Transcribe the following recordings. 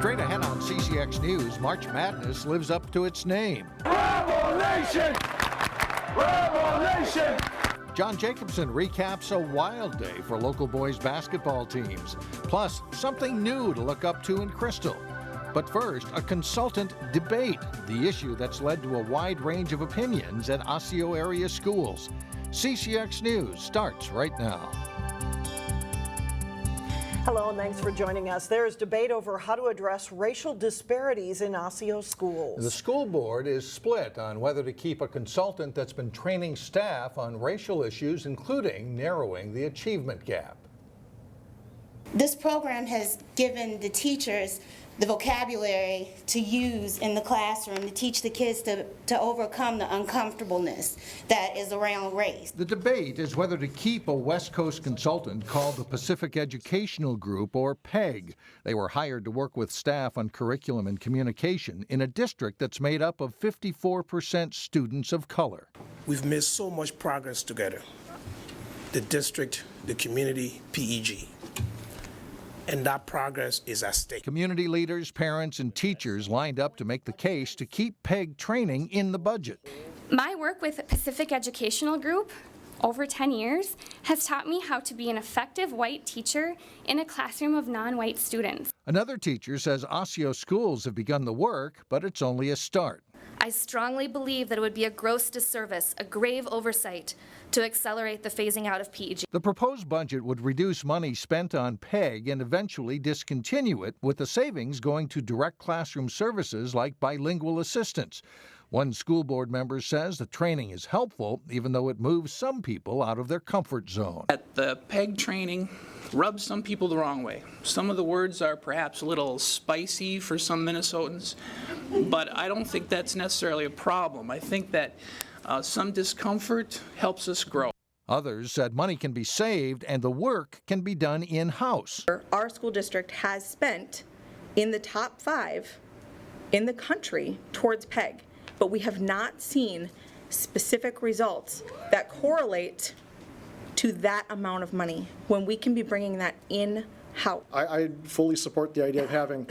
Straight ahead on CCX News, March Madness lives up to its name. Revelation! Revelation! John Jacobson recaps a wild day for local boys basketball teams. Plus, something new to look up to in Crystal. But first, a consultant debate, the issue that's led to a wide range of opinions at Osseo area schools. CCX News starts right now. Hello and thanks for joining us. There is debate over how to address racial disparities in Osseo schools. The school board is split on whether to keep a consultant that's been training staff on racial issues, including narrowing the achievement gap. This program has given the teachers the vocabulary to use in the classroom to teach the kids to overcome the uncomfortableness that is around race. The debate is whether to keep a West Coast consultant called the Pacific Educational Group, or PEG. They were hired to work with staff on curriculum and communication in a district that's made up of 54% students of color. We've made so much progress together. The district, the community, PEG. And that progress is at stake. Community leaders, parents, and teachers lined up to make the case to keep PEG training in the budget. My work with Pacific Educational Group over 10 years has taught me how to be an effective white teacher in a classroom of non-white students. Another teacher says Osseo schools have begun the work, but it's only a start. I strongly believe that it would be a gross disservice, a grave oversight, to accelerate the phasing out of PEG. The proposed budget would reduce money spent on PEG and eventually discontinue it, with the savings going to direct classroom services like bilingual assistance. One school board member says the training is helpful, even though it moves some people out of their comfort zone. The PEG training rubs some people the wrong way. Some of the words are perhaps a little spicy for some Minnesotans, but I don't think that's necessarily a problem. I think that some discomfort helps us grow. Others said money can be saved and the work can be done in-house. Our school district has spent in the top 5 in the country towards PEG, but we have not seen specific results that correlate to that amount of money when we can be bringing that in-house. I fully support the idea of having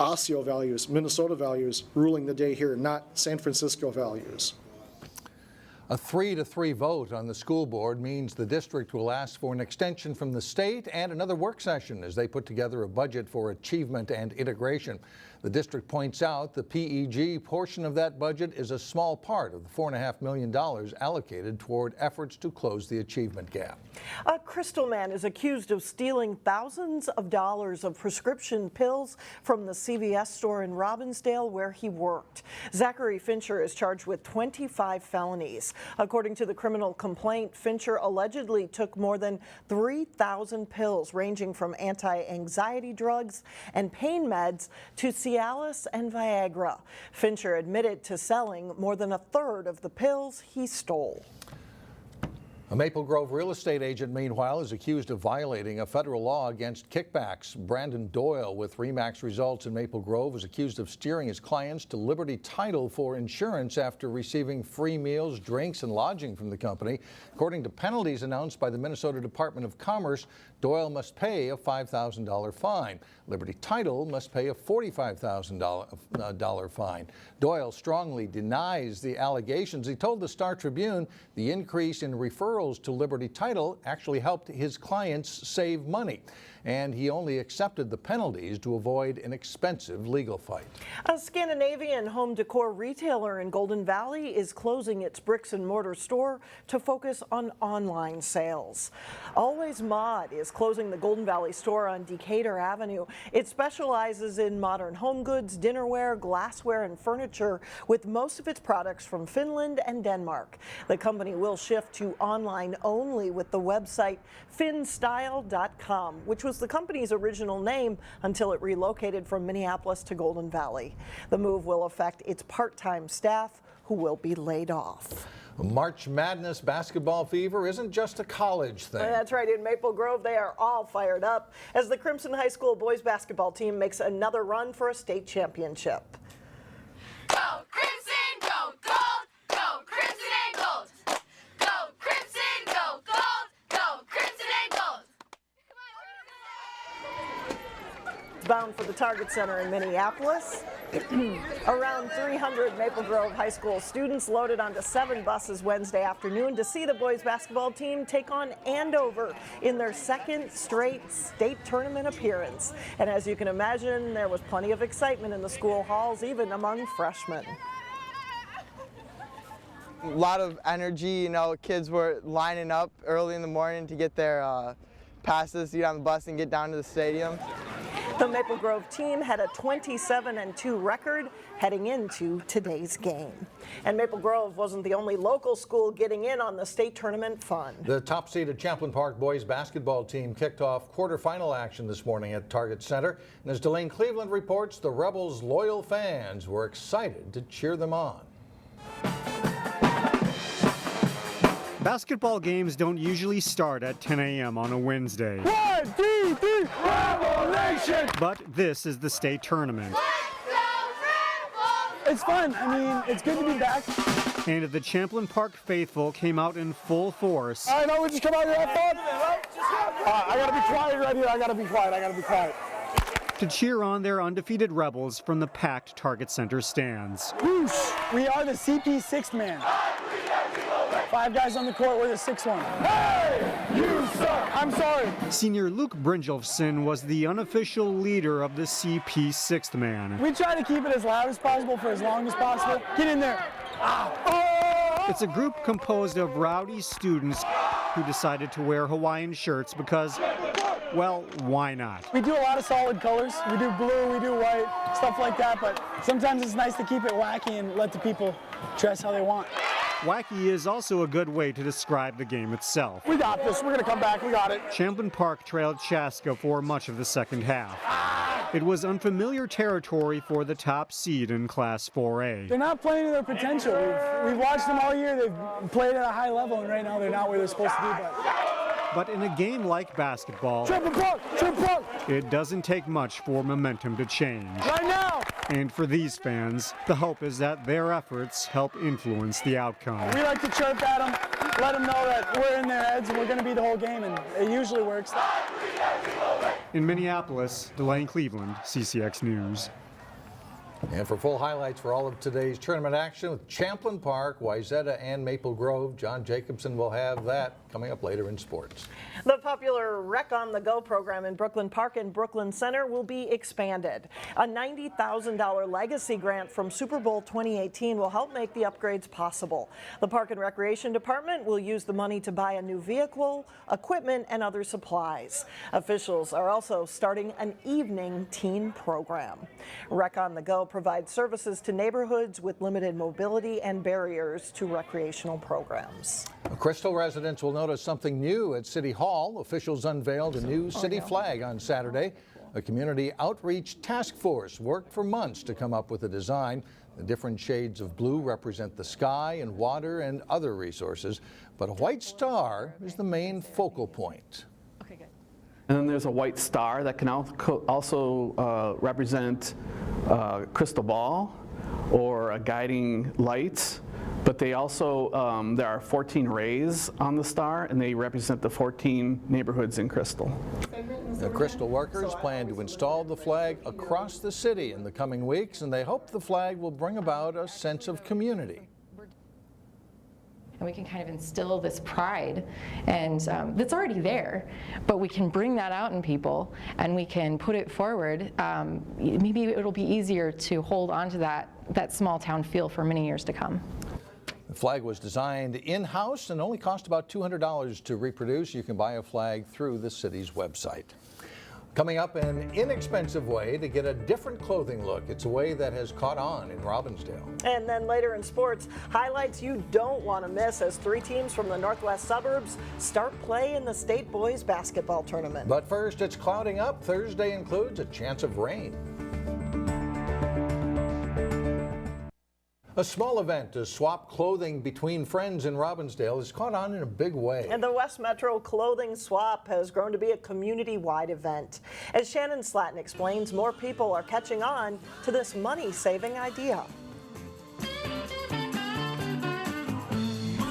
Osseo values, Minnesota values ruling the day here, not San Francisco values. A 3-3 vote on the school board means the district will ask for an extension from the state and another work session as they put together a budget for achievement and integration. The district points out the PEG portion of that budget is a small part of the $4.5 million allocated toward efforts to close the achievement gap. A Crystal man is accused of stealing thousands of dollars of prescription pills from the CVS store in Robbinsdale where he worked. Zachary Fincher is charged with 25 felonies. According to the criminal complaint, Fincher allegedly took more than 3,000 pills ranging from anti-anxiety drugs and pain meds to Cialis and Viagra. Fincher admitted to selling more than a third of the pills he stole. A Maple Grove real estate agent, meanwhile, is accused of violating a federal law against kickbacks. Brandon Doyle with RE/MAX Results in Maple Grove was accused of steering his clients to Liberty Title for insurance after receiving free meals, drinks, and lodging from the company. According to penalties announced by the Minnesota Department of Commerce, Doyle must pay a $5,000 fine. Liberty Title must pay a $45,000 fine. Doyle strongly denies the allegations. He told the Star Tribune the increase in referrals to Liberty Title actually helped his clients save money, and he only accepted the penalties to avoid an expensive legal fight. A Scandinavian home decor retailer in Golden Valley is closing its bricks and mortar store to focus on online sales. Always Mod is closing the Golden Valley store on Decatur Avenue. It specializes in modern home goods, dinnerware, glassware, and furniture, with most of its products from Finland and Denmark. The company will shift to online only with the website finstyle.com, which was the company's original name until it relocated from Minneapolis to Golden Valley. The move will affect its part-time staff, who will be laid off. March Madness basketball fever isn't just a college thing. That's right. In Maple Grove, they are all fired up as the Crimson High School boys basketball team makes another run for a state championship. Go Crimson, go gold, go Crimson and gold. Go Crimson, go gold, go Crimson and gold. bound for the Target Center in Minneapolis. Around 300 Maple Grove High School students loaded onto 7 buses Wednesday afternoon to see the boys basketball team take on Andover in their second straight state tournament appearance. And as you can imagine, there was plenty of excitement in the school halls, even among freshmen. A lot of energy, you know, kids were lining up early in the morning to get their passes to get on the bus and get down to the stadium. The Maple Grove team had a 27-2 record heading into today's game. And Maple Grove wasn't the only local school getting in on the state tournament fun. The top-seeded Champlin Park boys basketball team kicked off quarterfinal action this morning at Target Center. And as Delane Cleveland reports, the Rebels' loyal fans were excited to cheer them on. Basketball games don't usually start at 10 a.m. on a Wednesday. 1, 2, 3, Rebel Nation! But this is the state tournament. It's fun. I mean, it's good to be back. And the Champlin Park faithful came out in full force. I know we just come out here and have fun. I gotta be quiet right here. I gotta be quiet. To cheer on their undefeated Rebels from the packed Target Center stands. Whoosh! We are the CP sixth man. 5 guys on the court, we're the 6th one. Hey! You suck! I'm sorry. Senior Luke Brynjolfsson was the unofficial leader of the CP sixth man. We try to keep it as loud as possible for as long as possible. Get in there. Oh! It's a group composed of rowdy students who decided to wear Hawaiian shirts because, well, why not? We do a lot of solid colors. We do blue, we do white, stuff like that, but sometimes it's nice to keep it wacky and let the people dress how they want. Wacky is also a good way to describe the game itself. We got this. We're going to come back. We got it. Champlin Park trailed Chaska for much of the second half. It was unfamiliar territory for the top seed in Class 4A. They're not playing to their potential. We've watched them all year. They've played at a high level, and right now they're not where they're supposed to be. But in a game like basketball, it doesn't take much for momentum to change. Right now! And for these fans, the hope is that their efforts help influence the outcome. We like to chirp at them, let them know that we're in their heads and we're going to be the whole game, and it usually works. In Minneapolis, Delane Cleveland, CCX News. And for full highlights for all of today's tournament action with Champlin Park, Wayzata, and Maple Grove, John Jacobson will have that coming up later in sports. The popular Rec on the Go program in Brooklyn Park and Brooklyn Center will be expanded. A $90,000 legacy grant from Super Bowl 2018 will help make the upgrades possible. The Park and Recreation Department will use the money to buy a new vehicle, equipment, and other supplies. Officials are also starting an evening teen program. Rec on the Go provides services to neighborhoods with limited mobility and barriers to recreational programs. Crystal residents will notice something new at City Hall. Officials unveiled a new city flag on Saturday. A community outreach task force worked for months to come up with a design. The different shades of blue represent the sky and water and other resources, but a white star is the main focal point. And then there's a white star that can also represent a crystal ball or a guiding light. But they also, there are 14 rays on the star, and they represent the 14 neighborhoods in Crystal. The Crystal workers plan to install the flag across the city in the coming weeks, and they hope the flag will bring about a sense of community. And we can kind of instill this pride, and that's already there, but we can bring that out in people and we can put it forward. Maybe it'll be easier to hold on to that small town feel for many years to come. The flag was designed in-house and only cost about $200 to reproduce. You can buy a flag through the city's website. Coming up, an inexpensive way to get a different clothing look. It's a way that has caught on in Robbinsdale. And then later in sports, highlights you don't want to miss as 3 teams from the northwest suburbs start play in the state boys basketball tournament. But first, it's clouding up. Thursday includes a chance of rain. A small event to swap clothing between friends in Robbinsdale has caught on in a big way. And the West Metro Clothing Swap has grown to be a community-wide event. As Shannon Slatton explains, more people are catching on to this money-saving idea.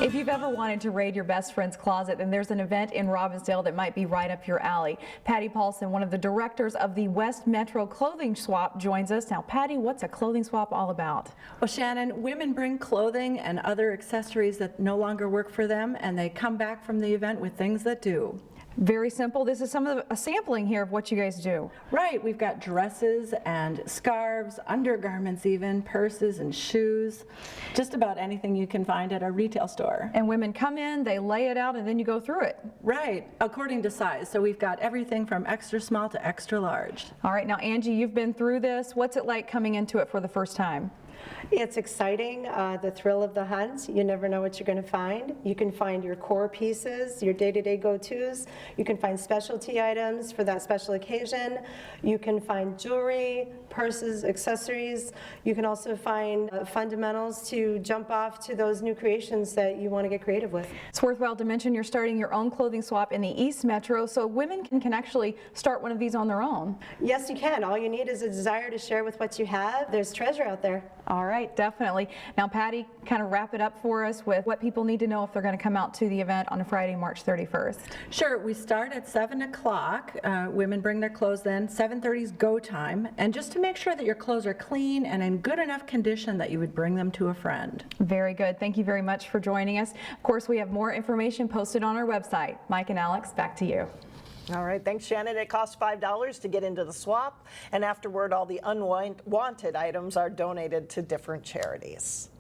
If you've ever wanted to raid your best friend's closet, then there's an event in Robbinsdale that might be right up your alley. Patty Paulson, one of the directors of the West Metro Clothing Swap, joins us. Now, Patty, what's a clothing swap all about? Well, Shannon, women bring clothing and other accessories that no longer work for them, and they come back from the event with things that do. Very simple. This is some of a sampling here of what you guys do. Right. We've got dresses and scarves, undergarments even, purses and shoes, just about anything you can find at a retail store. And women come in, they lay it out, and then you go through it. Right, according to size. So we've got everything from extra small to extra large. All right. Now, Angie, you've been through this. What's it like coming into it for the first time? It's exciting, the thrill of the hunt. You never know what you're going to find. You can find your core pieces, your day-to-day go-tos. You can find specialty items for that special occasion. You can find jewelry, purses, accessories. You can also find fundamentals to jump off to those new creations that you want to get creative with. It's worthwhile to mention you're starting your own clothing swap in the East Metro, so women can actually start one of these on their own. Yes, you can. All you need is a desire to share with what you have. There's treasure out there. All right, definitely. Now, Patty, kind of wrap it up for us with what people need to know if they're going to come out to the event on Friday, March 31st. Sure, we start at 7 o'clock. Women bring their clothes then. 7:30 is go time. And just to make sure that your clothes are clean and in good enough condition that you would bring them to a friend. Very good. Thank you very much for joining us. Of course, we have more information posted on our website. Mike and Alex, back to you. All right, thanks, Shannon. It costs $5 to get into the swap, and afterward, all the unwanted items are donated to different charities.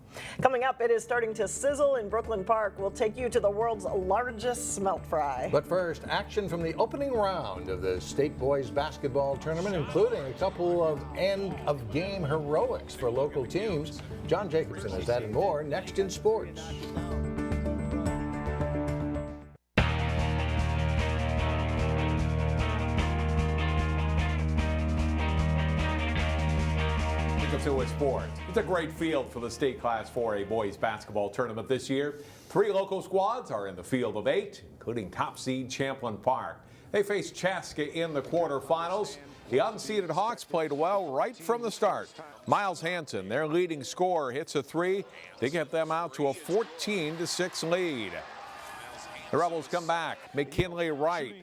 Coming up, it is starting to sizzle in Brooklyn Park. We'll take you to the world's largest smelt fry. But first, action from the opening round of the state boys basketball tournament, including a couple of end-of-game heroics for local teams. John Jacobson has that and more next in sports. To sports. It's a great field for the state Class 4A boys basketball tournament this year. 3 local squads are in the field of 8, including top seed Champlin Park. They face Chaska in the quarterfinals. The unseeded Hawks played well right from the start. Miles Hansen, their leading scorer, hits a 3 to get them out to a 14-6 lead. The Rebels come back. McKinley Wright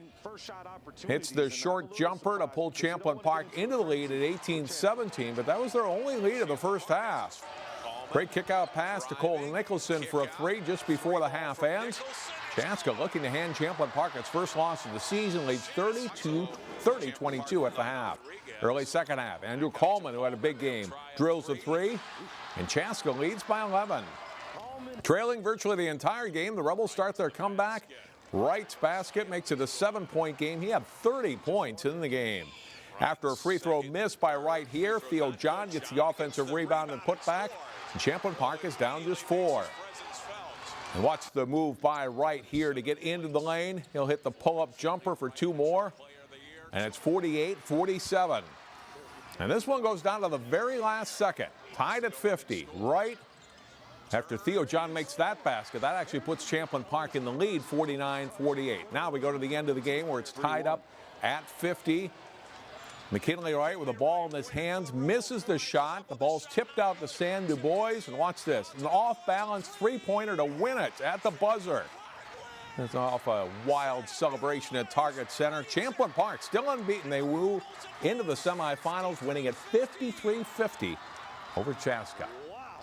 hits the short jumper to pull Champlin Park into the lead at 18-17, but that was their only lead of the first half. Great kick-out pass to Cole Nicholson for a 3 just before the half ends. Chaska looking to hand Champlin Park its first loss of the season, leads 30-22 at the half. Early second half, Andrew Coleman, who had a big game, drills a 3, and Chaska leads by 11. Trailing virtually the entire game, the Rebels start their comeback. Wright's basket makes it a 7-point game. He had 30 points in the game. After a free throw missed by Wright here, Theo John gets the offensive rebound and putback, and Champlin Park is down just 4. And watch the move by Wright here to get into the lane. He'll hit the pull-up jumper for 2 more, and it's 48-47. And this one goes down to the very last second, tied at 50. Wright, after Theo John makes that basket, that actually puts Champlin Park in the lead, 49-48. Now we go to the end of the game where it's tied up at 50. McKinley Wright with the ball in his hands, misses the shot. The ball's tipped out to Stan Dubois, and watch this, an off-balance 3-pointer to win it at the buzzer. It's off a wild celebration at Target Center. Champlin Park still unbeaten. They move into the semifinals, winning at 53-50 over Chaska.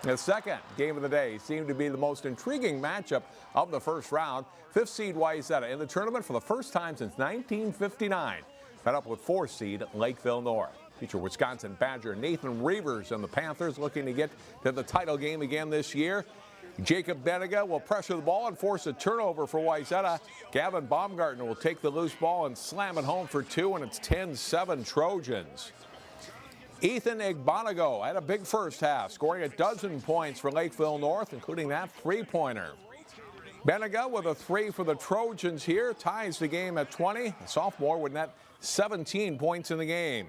The second game of the day seemed to be the most intriguing matchup of the first round. 5th seed Wayzata in the tournament for the first time since 1959. Met up with 4th seed Lakeville North. Future Wisconsin Badger Nathan Reavers and the Panthers looking to get to the title game again this year. Jacob Benega will pressure the ball and force a turnover for Wayzata. Gavin Baumgartner will take the loose ball and slam it home for 2, and it's 10-7 Trojans. Ethan Igbanago had a big first half, scoring 12 points for Lakeville North, including that 3-pointer. Benega with a 3 for the Trojans here, ties the game at 20. The sophomore would net 17 points in the game.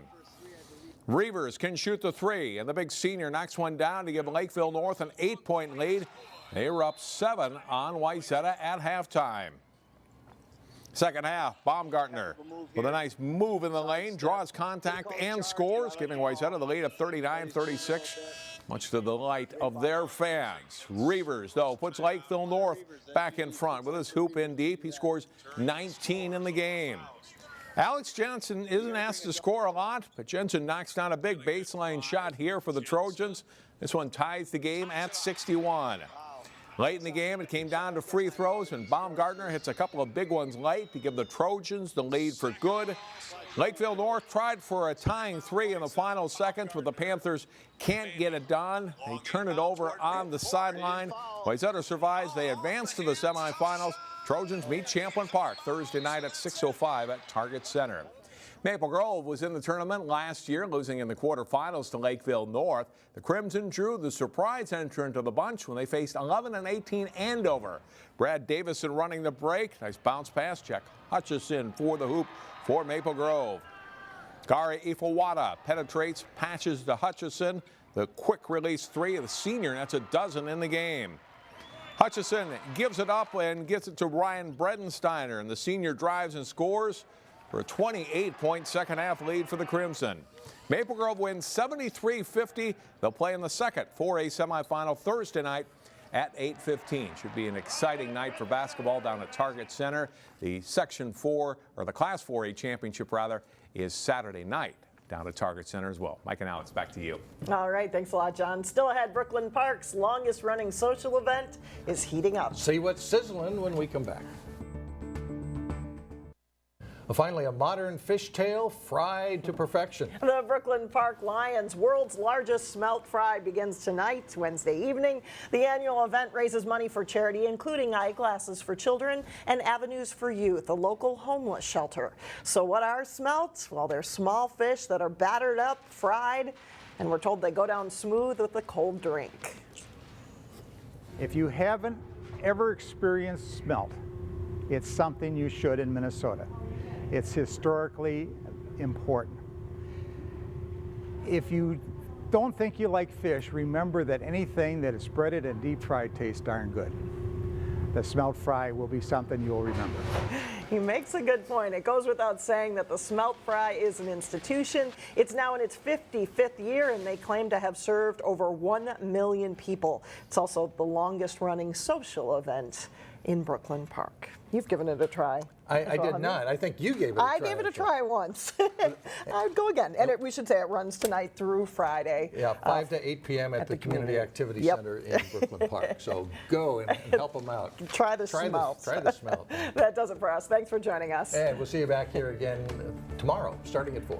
Reavers can shoot the 3, and the big senior knocks one down to give Lakeville North an 8-point lead. They were up 7 on Wayzata at halftime. Second half, Baumgartner with a nice move in the lane, draws contact and scores, giving Wayzata the lead of 39-36. much to the delight of their fans. Reavers, though, puts Lakeville North back in front with his hoop in deep. He scores 19 in the game. Alex Jensen isn't asked to score a lot, but Jensen knocks down a big baseline shot here for the Trojans. This one ties the game at 61. Late in the game, it came down to free throws, and Baumgartner hits a couple of big ones late to give the Trojans the lead for good. Lakeville North tried for a tying three in the final seconds, but the Panthers can't get it done. They turn it over on the sideline. Wayzata survives. They advance to the semifinals. Trojans meet Champlin Park Thursday night at 6:05 at Target Center. Maple Grove was in the tournament last year, losing in the quarterfinals to Lakeville North. The Crimson drew the surprise entrant of the bunch when they faced 11 and 18 Andover. Brad Davison running the break. Nice bounce pass check. Hutchison for the hoop for Maple Grove. Gary Ifawata penetrates, patches to Hutchison. The quick release three of the senior, that's a dozen in the game. Hutchison gives it up and gets it to Ryan Bredensteiner, and the senior drives and scores for a 28-point second-half lead for the Crimson. Maple Grove wins 73-50. They'll play in the second 4A semifinal Thursday night at 8:15. Should be an exciting night for basketball down at Target Center. The Section 4, or the Class 4A championship, rather, is Saturday night down at Target Center as well. Mike and Alex, back to you. All right, thanks a lot, John. Still ahead, Brooklyn Park's longest-running social event is heating up. See what's sizzling when we come back. Finally, a modern fishtail fried to perfection. The Brooklyn Park Lions' world's largest smelt fry begins tonight, Wednesday evening. The annual event raises money for charity, including eyeglasses for children and Avenues for Youth, a local homeless shelter. So what are smelts? Well, they're small fish that are battered up, fried, and we're told they go down smooth with a cold drink. If you haven't ever experienced smelt, it's something you should in Minnesota. It's historically important. If you don't think you like fish, remember that anything that is breaded and deep fried tastes darn good. The smelt fry will be something you'll remember. He makes a good point. It goes without saying that the Smelt Fry is an institution. It's now in its 55th year, and they claim to have served over 1 million people. It's also the longest running social event in Brooklyn Park. You've given it a try. I did not. I think you gave it a try. I gave it a try once. I'd go again. And we should say it runs tonight through Friday. Yeah, 5 to 8 p.m. at the Community Activity Center in Brooklyn Park. So go and help them out. Try the smelt. Try the smelt. That does it for us. Thanks for joining us. And we'll see you back here again tomorrow, starting at 4.